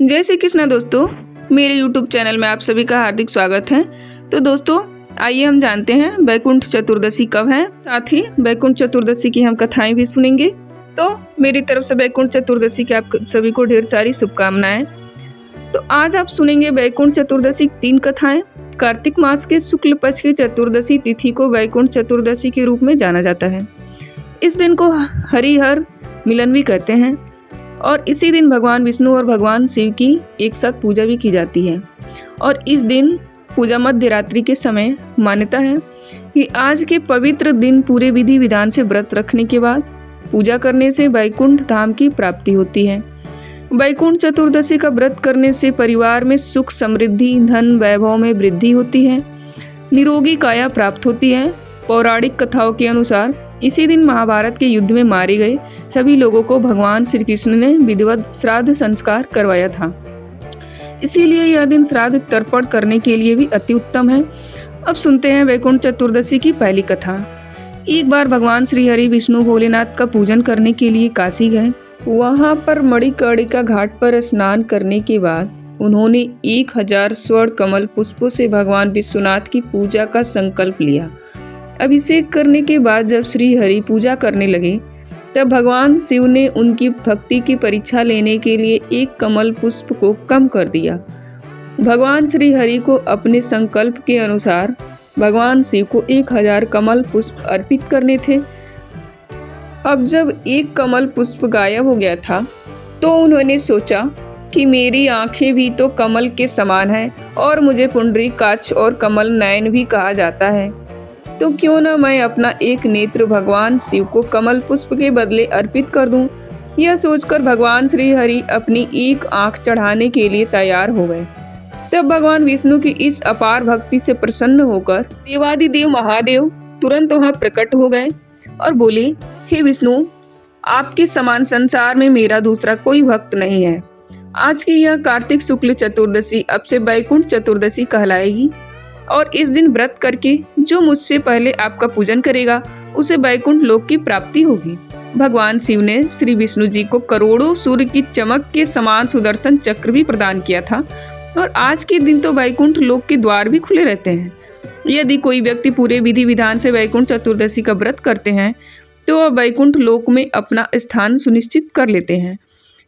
जय श्री कृष्णा दोस्तों, मेरे YouTube चैनल में आप सभी का हार्दिक स्वागत है। तो दोस्तों आइए हम जानते हैं वैकुंठ चतुर्दशी कब है। साथ ही वैकुंठ चतुर्दशी की हम कथाएं भी सुनेंगे। तो मेरी तरफ से वैकुंठ चतुर्दशी की आप सभी को ढेर सारी शुभकामनाएं। तो आज आप सुनेंगे वैकुंठ चतुर्दशी की 3 कथाएं। कार्तिक मास के शुक्ल पक्ष की चतुर्दशी तिथि को वैकुंठ चतुर्दशी के रूप में जाना जाता है। इस दिन को हरिहर मिलन भी कहते हैं और इसी दिन भगवान विष्णु और भगवान शिव की एक साथ पूजा भी की जाती है। और इस दिन पूजा मध्य रात्रि के समय मान्यता है कि आज के पवित्र दिन पूरे विधि विधान से व्रत रखने के बाद पूजा करने से वैकुंठ धाम की प्राप्ति होती है। वैकुंठ चतुर्दशी का व्रत करने से परिवार में सुख समृद्धि धन वैभव में वृद्धि होती है, निरोगी काया प्राप्त होती है। पौराणिक कथाओं के अनुसार इसी दिन महाभारत के युद्ध में मारे गए सभी लोगों को भगवान श्री कृष्ण ने विधिवत श्राद्ध संस्कार करवाया था। इसीलिए यह दिन श्राद्ध तर्पण करने के लिए भी अति उत्तम है। अब सुनते हैं वैकुंठ चतुर्दशी की पहली कथा। एक बार भगवान श्री हरि विष्णु भोलेनाथ का पूजन करने के लिए काशी गए। वहां पर मणिकर्णिका घाट पर स्नान करने के बाद उन्होंने 1000 स्वर्ण कमल पुष्पों से भगवान विश्वनाथ की पूजा का संकल्प लिया। अभिषेक करने के बाद जब श्री हरि पूजा करने लगे तब भगवान शिव ने उनकी भक्ति की परीक्षा लेने के लिए एक कमल पुष्प को कम कर दिया। भगवान श्री हरि को अपने संकल्प के अनुसार भगवान शिव को 1000 कमल पुष्प अर्पित करने थे। अब जब एक कमल पुष्प गायब हो गया था तो उन्होंने सोचा कि मेरी आंखें भी तो कमल के समान हैं और मुझे पुंडरीकाक्ष और कमल नयन भी कहा जाता है, तो क्यों न मैं अपना एक नेत्र भगवान शिव को कमल पुष्प के बदले अर्पित कर दूं। यह सोचकर भगवान श्री हरि अपनी एक आंख चढ़ाने के लिए तैयार हो गए। तब भगवान विष्णु की इस अपार भक्ति से प्रसन्न होकर देवादिदेव महादेव तुरंत वहां प्रकट हो गए और बोले, हे विष्णु, आपके समान संसार में मेरा दूसरा कोई भक्त नहीं है। आज की यह कार्तिक शुक्ल चतुर्दशी अब से वैकुंठ चतुर्दशी कहलाएगी और इस दिन व्रत करके जो मुझसे पहले आपका पूजन करेगा उसे वैकुंठ लोक की प्राप्ति होगी। भगवान शिव ने श्री विष्णु जी को करोड़ों सूर्य की चमक के समान सुदर्शन चक्र भी प्रदान किया था और आज के दिन तो वैकुंठ लोक के द्वार भी खुले रहते हैं। यदि कोई व्यक्ति पूरे विधि विधान से वैकुंठ चतुर्दशी का व्रत करते हैं तो वह वैकुंठ लोक में अपना स्थान सुनिश्चित कर लेते हैं।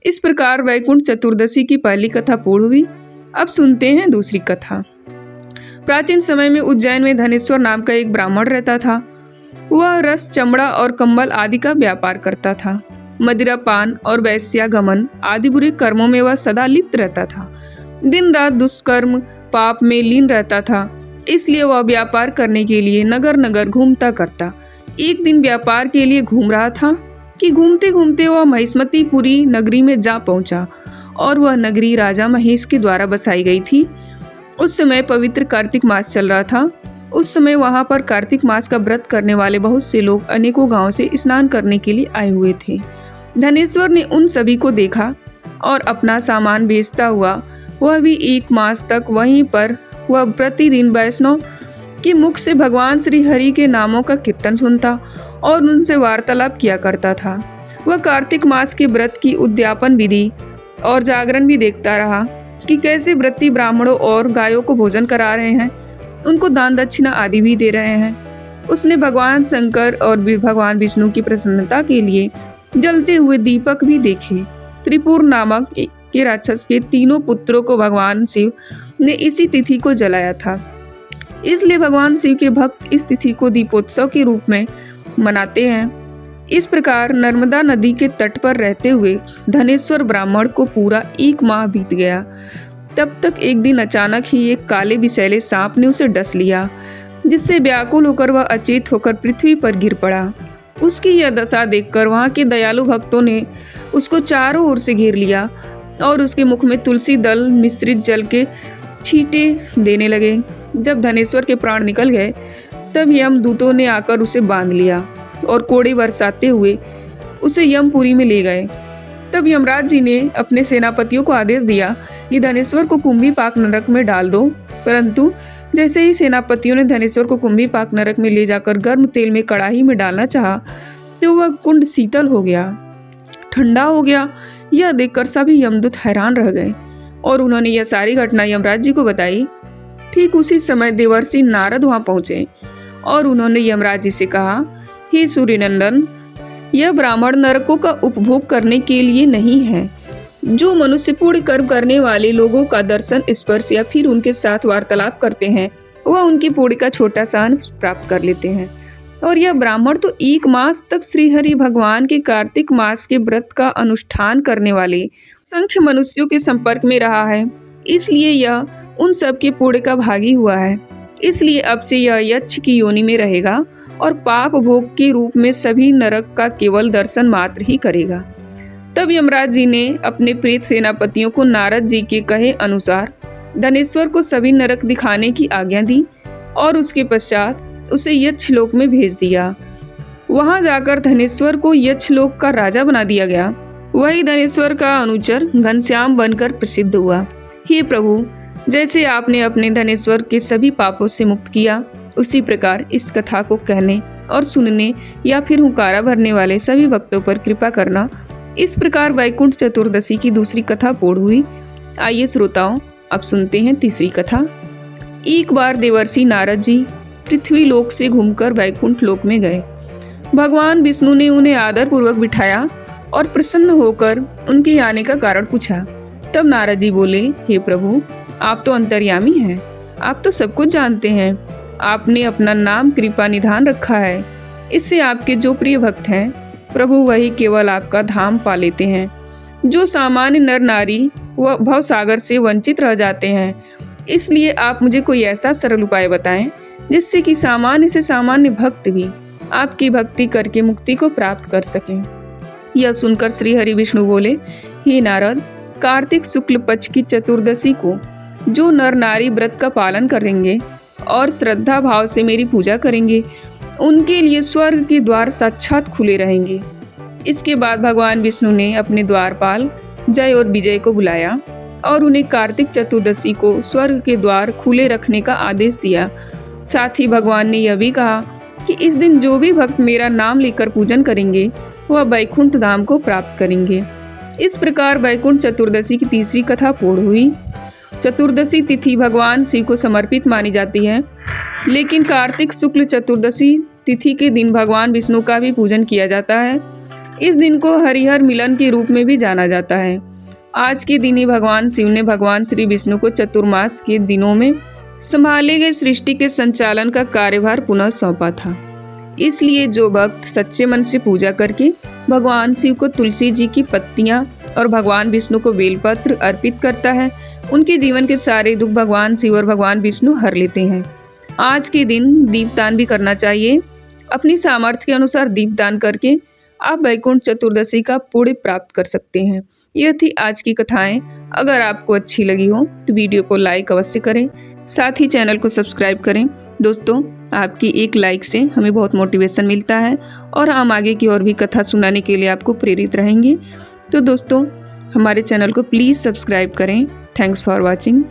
इस प्रकार वैकुंठ चतुर्दशी की पहली कथा पूर्ण हुई। अब सुनते हैं दूसरी कथा। प्राचीन समय में उज्जैन में धनेश्वर नाम का एक ब्राह्मण रहता था। वह रस, चमड़ा और कंबल आदि का व्यापार करता था। मदिरा पान और वैश्यागमन आदि बुरे कर्मों में वह सदा लिप्त रहता था। दिन रात दुष्कर्म पाप में लीन रहता था। इसलिए वह व्यापार करने के लिए नगर नगर घूमता करता। एक दिन व्यापार के लिए घूम रहा था कि घूमते घूमते वह महिष्मतीपुरी नगरी में जा पहुंचा और वह नगरी राजा महेश के द्वारा बसाई गई थी। उस समय पवित्र कार्तिक मास चल रहा था। उस समय वहां पर कार्तिक मास का व्रत करने वाले बहुत से लोग अनेकों गांवों से स्नान करने के लिए आए हुए थे। धनेश्वर ने उन सभी को देखा और अपना सामान बेचता हुआ वह भी 1 मास तक वहीं पर वह प्रतिदिन वैष्णव के मुख से भगवान श्री हरि के नामों का कीर्तन सुनता और उनसे वार्तालाप किया करता था। वह कार्तिक मास के व्रत की उद्यापन विधि और जागरण भी देखता रहा कि कैसे व्रती ब्राह्मणों और गायों को भोजन करा रहे हैं, उनको दान दक्षिणा आदि भी दे रहे हैं। उसने भगवान शंकर और भगवान विष्णु की प्रसन्नता के लिए जलते हुए दीपक भी देखे। त्रिपुर नामक के राक्षस के 3 पुत्रों को भगवान शिव ने इसी तिथि को जलाया था। इसलिए भगवान शिव के भक्त इस तिथि को दीपोत्सव के रूप में मनाते हैं। इस प्रकार नर्मदा नदी के तट पर रहते हुए धनेश्वर ब्राह्मण को पूरा 1 माह बीत गया। तब तक एक दिन अचानक ही एक काले विषैले सांप ने उसे डस लिया, जिससे व्याकुल होकर वह अचेत होकर पृथ्वी पर गिर पड़ा। उसकी यह दशा देखकर वहां के दयालु भक्तों ने उसको चारों ओर से घेर लिया और उसके मुख में तुलसी दल मिश्रित जल के छींटे देने लगे। जब धनेश्वर के प्राण निकल गए तब यमदूतों ने आकर उसे बांध लिया और कोड़े बरसाते हुए उसे यमपुरी में ले गए। तब यमराज जी ने अपने सेनापतियों को आदेश दिया कि धनेश्वर को कुंभीपाक नरक में डाल दो। परंतु जैसे ही सेनापतियों ने धनेश्वर को कुंभीपाक नरक में ले जाकर गर्म तेल में कड़ाही में डालना चाहा तो वह कुंड शीतल हो गया, ठंडा हो गया। यह देखकर सभी यमदूत हैरान रह गए। और उन्होंने यह सारी घटना यमराज जी को बताई। ठीक उसी समय देवर्षि नारद वहां पहुंचे और उन्होंने यमराज जी से कहा, हे सूर्यनंदन, यह ब्राह्मण नरकों का उपभोग करने के लिए नहीं है। जो मनुष्य पुण्य कर्म करने वाले लोगों का दर्शन, स्पर्श या फिर उनके साथ वार्तालाप करते हैं वह उनके पुण्य का छोटा सा अंश प्राप्त कर लेते हैं। और यह ब्राह्मण तो 1 मास तक श्रीहरि भगवान के कार्तिक मास के व्रत का अनुष्ठान करने वाले संख्य मनुष्यों के संपर्क में रहा है, इसलिए यह उन सब के पुण्य का भागी हुआ है। इसलिए अब से यह यक्ष की योनि में रहेगा और पाप भोग के रूप में सभी नरक का केवल दर्शन मात्र ही करेगा। तब यमराज जी ने अपने प्रेत सेनापतियों को नारद जी के कहे अनुसार धनेश्वर को सभी नरक दिखाने की आज्ञा दी और उसके पश्चात उसे यक्षलोक में भेज दिया। वहां जाकर धनेश्वर को यक्षलोक का राजा बना दिया गया। वही धनेश्वर का अनुचर घनश्याम बनकर प्रसिद्ध हुआ। हे प्रभु, जैसे आपने अपने धनेश्वर के सभी पापों से मुक्त किया, उसी प्रकार इस कथा को कहने और सुनने या फिर हुंकारा भरने वाले सभी भक्तों पर कृपा करना। इस प्रकार वैकुंठ चतुर्दशी की दूसरी कथा पूर्ण हुई। आइए श्रोताओं, अब सुनते हैं तीसरी कथा। एक बार देवर्षि नारद जी पृथ्वी लोक से घूमकर वैकुंठ लोक में गए। भगवान विष्णु ने उन्हें आदर पूर्वक बिठाया और प्रसन्न होकर उनके आने का कारण पूछा। तब नारद जी बोले, हे प्रभु, आप तो अंतर्यामी हैं, आप तो सब कुछ जानते हैं। आपने अपना नाम कृपा निधान रखा है। इससे आपके जो प्रिय भक्त हैं प्रभु, वही केवल आपका धाम पा लेते हैं। जो सामान्य नर नारी वह भवसागर से वंचित रह जाते हैं। इसलिए आप मुझे कोई ऐसा सरल उपाय बताएं जिससे कि सामान्य से सामान्य भक्त भी आपकी भक्ति करके मुक्ति को प्राप्त कर सकें। यह सुनकर श्री हरि विष्णु बोले, हे नारद, कार्तिक शुक्ल पक्ष की चतुर्दशी को जो नर नारी व्रत का पालन करेंगे और श्रद्धा भाव से मेरी पूजा करेंगे, उनके लिए स्वर्ग के द्वार साक्षात खुले रहेंगे। इसके बाद भगवान विष्णु ने अपने द्वारपाल जय और विजय को बुलाया और उन्हें कार्तिक चतुर्दशी को स्वर्ग के द्वार खुले रखने का आदेश दिया। साथ ही भगवान ने यह भी कहा कि इस दिन जो भी भक्त मेरा नाम लेकर पूजन करेंगे वह वैकुंठ धाम को प्राप्त करेंगे। इस प्रकार वैकुंठ चतुर्दशी की तीसरी कथा पूर्ण हुई। चतुर्दशी तिथि भगवान शिव को समर्पित मानी जाती है, लेकिन कार्तिक शुक्ल चतुर्दशी तिथि के दिन भगवान विष्णु का भी पूजन किया जाता है। इस दिन को हरिहर मिलन के रूप में भी जाना जाता है। आज के दिन ही भगवान शिव ने भगवान श्री विष्णु को चतुर्मास के दिनों में संभाले गए सृष्टि के संचालन का कार्यभार पुनः सौंपा था। इसलिए जो भक्त सच्चे मन से पूजा करके भगवान शिव को तुलसी जी की पत्तियां और भगवान विष्णु को बेलपत्र अर्पित करता है, उनके जीवन के सारे दुख भगवान शिव और भगवान विष्णु हर लेते हैं। आज के दिन दीपदान भी करना चाहिए। अपनी सामर्थ्य के अनुसार दीपदान करके आप वैकुंठ चतुर्दशी का पुण्य प्राप्त कर सकते हैं। यह थी आज की कथाएं। अगर आपको अच्छी लगी हो तो वीडियो को लाइक अवश्य करें, साथ ही चैनल को सब्सक्राइब करें। दोस्तों, आपकी एक लाइक से हमें बहुत मोटिवेशन मिलता है और हम आगे की और भी कथा सुनाने के लिए आपको प्रेरित रहेंगे। तो दोस्तों, हमारे चैनल को प्लीज़ सब्सक्राइब करें। Thanks for watching.